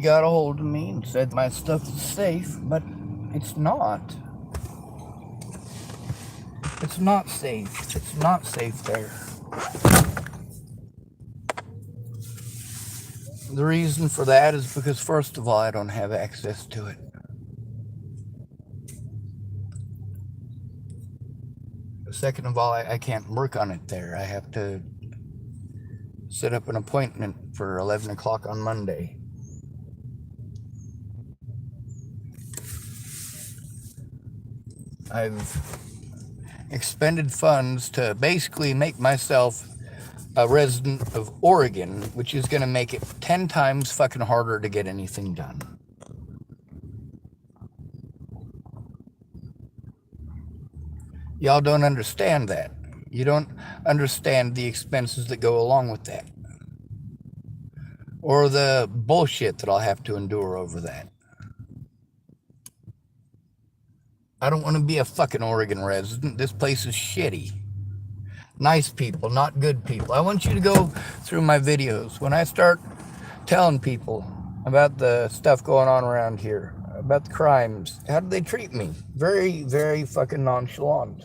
got a hold of me and said my stuff is safe, but it's not. It's not safe. It's not safe there. The reason for that is because, first of all, I don't have access to it. Second of all, I can't work on it there. I have to set up an appointment for 11 o'clock on Monday. I've expended funds to basically make myself a resident of Oregon, which is going to make it 10 times fucking harder to get anything done. Y'all don't understand that. You don't understand the expenses that go along with that. Or the bullshit that I'll have to endure over that. I don't want to be a fucking Oregon resident. This place is shitty. Nice people, not good people. I want you to go through my videos. When I start telling people about the stuff going on around here, about the crimes, how do they treat me? Very, very fucking nonchalant.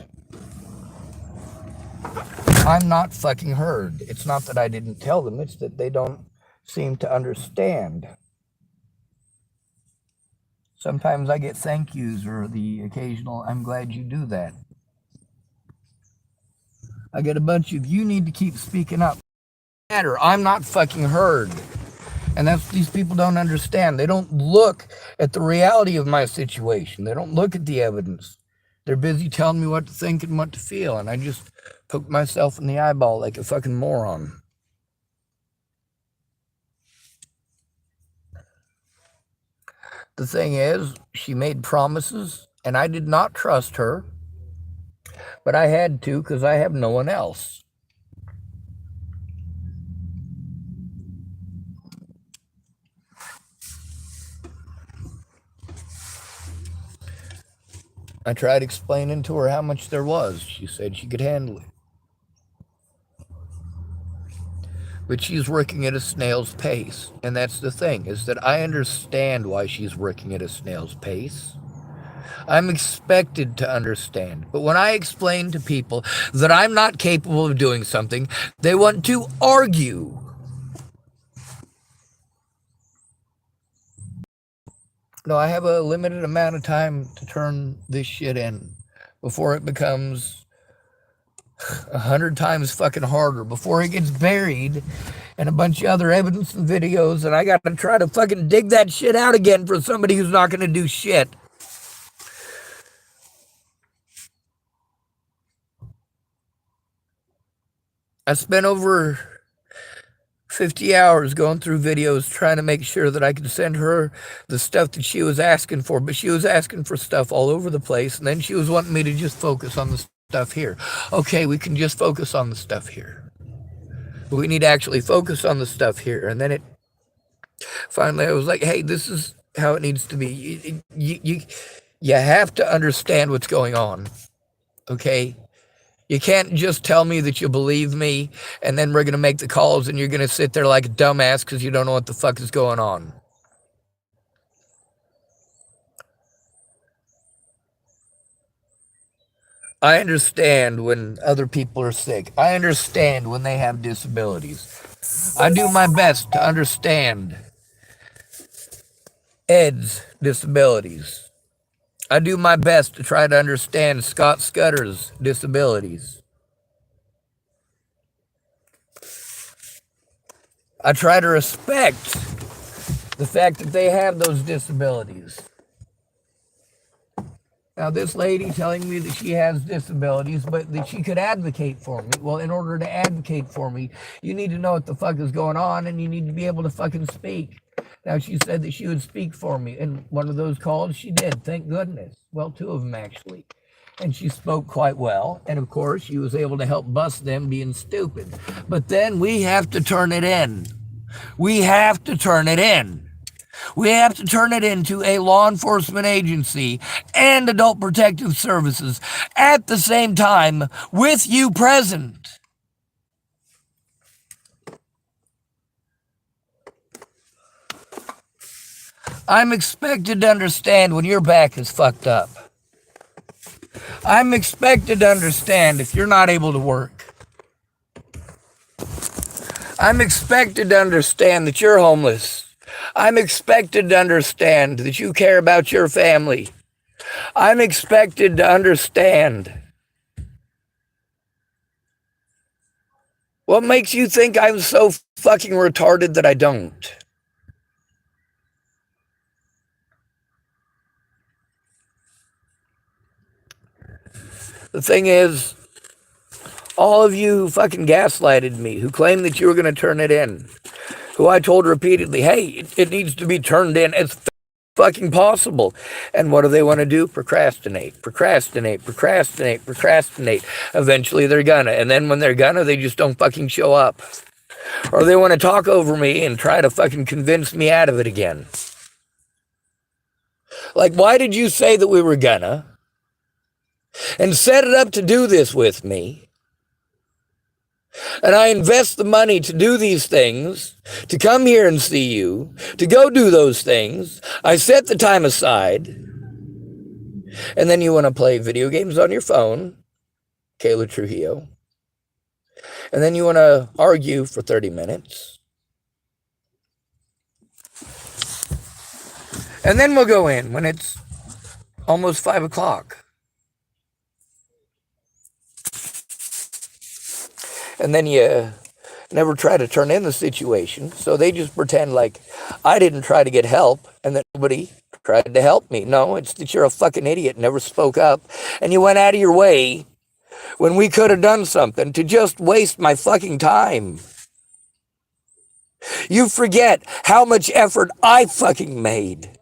I'm not fucking heard. It's not that I didn't tell them, it's that they don't seem to understand. Sometimes I get thank yous or the occasional, I'm glad you do that. I get a bunch of, you need to keep speaking up. I'm not fucking heard. And that's what these people don't understand. They don't look at the reality of my situation. They don't look at the evidence. They're busy telling me what to think and what to feel. And I just poke myself in the eyeball like a fucking moron. The thing is, she made promises, and I did not trust her. But I had to because I have no one else. I tried explaining to her how much there was. She said she could handle it. But she's working at a snail's pace. And that's the thing, is that I understand why she's working at a snail's pace. I'm expected to understand. But when I explain to people that I'm not capable of doing something, they want to argue. No, I have a limited amount of time to turn this shit in before it becomes 100 times fucking harder, before it gets buried and a bunch of other evidence and videos, and I got to try to fucking dig that shit out again for somebody who's not going to do shit. I spent over 50 hours going through videos trying to make sure that I could send her the stuff that she was asking for, but she was asking for stuff all over the place, and then she was wanting me to just focus on the stuff here. Okay, we can just focus on the stuff here. But we need to actually focus on the stuff here. And then it finally, I was like, hey, this is how it needs to be. You have to understand what's going on. Okay? You can't just tell me that you believe me, and then we're going to make the calls, and you're going to sit there like a dumbass because you don't know what the fuck is going on. I understand when other people are sick. I understand when they have disabilities. I do my best to understand Ed's disabilities. I do my best to try to understand Scott Scudder's disabilities. I try to respect the fact that they have those disabilities. Now, this lady telling me that she has disabilities, but that she could advocate for me. Well, in order to advocate for me, you need to know what the fuck is going on, and you need to be able to fucking speak. Now, she said that she would speak for me. And one of those calls, she did, thank goodness. Well, 2 of them, actually. And she spoke quite well. And, of course, she was able to help bust them being stupid. But then we have to turn it in. We have to turn it in. We have to turn it into a law enforcement agency and adult protective services at the same time with you present. I'm expected to understand when your back is fucked up. I'm expected to understand if you're not able to work. I'm expected to understand that you're homeless. I'm expected to understand that you care about your family. I'm expected to understand. What makes you think I'm so fucking retarded that I don't? The thing is, all of you who fucking gaslighted me, who claimed that you were going to turn it in, who I told repeatedly, hey, it needs to be turned in. It's fucking possible. And what do they want to do? Procrastinate, procrastinate, procrastinate, procrastinate. Eventually they're gonna. And then when they're gonna, they just don't fucking show up. Or they want to talk over me and try to fucking convince me out of it again. Like, why did you say that we were gonna? And set it up to do this with me. And I invest the money to do these things, to come here and see you, to go do those things. I set the time aside. And then you want to play video games on your phone, Kayla Trujillo. And then you want to argue for 30 minutes. And then we'll go in when it's almost 5 o'clock. And then you never try to turn in the situation. So they just pretend like I didn't try to get help and that nobody tried to help me. No, it's that you're a fucking idiot, never spoke up. And you went out of your way when we could have done something to just waste my fucking time. You forget how much effort I fucking made.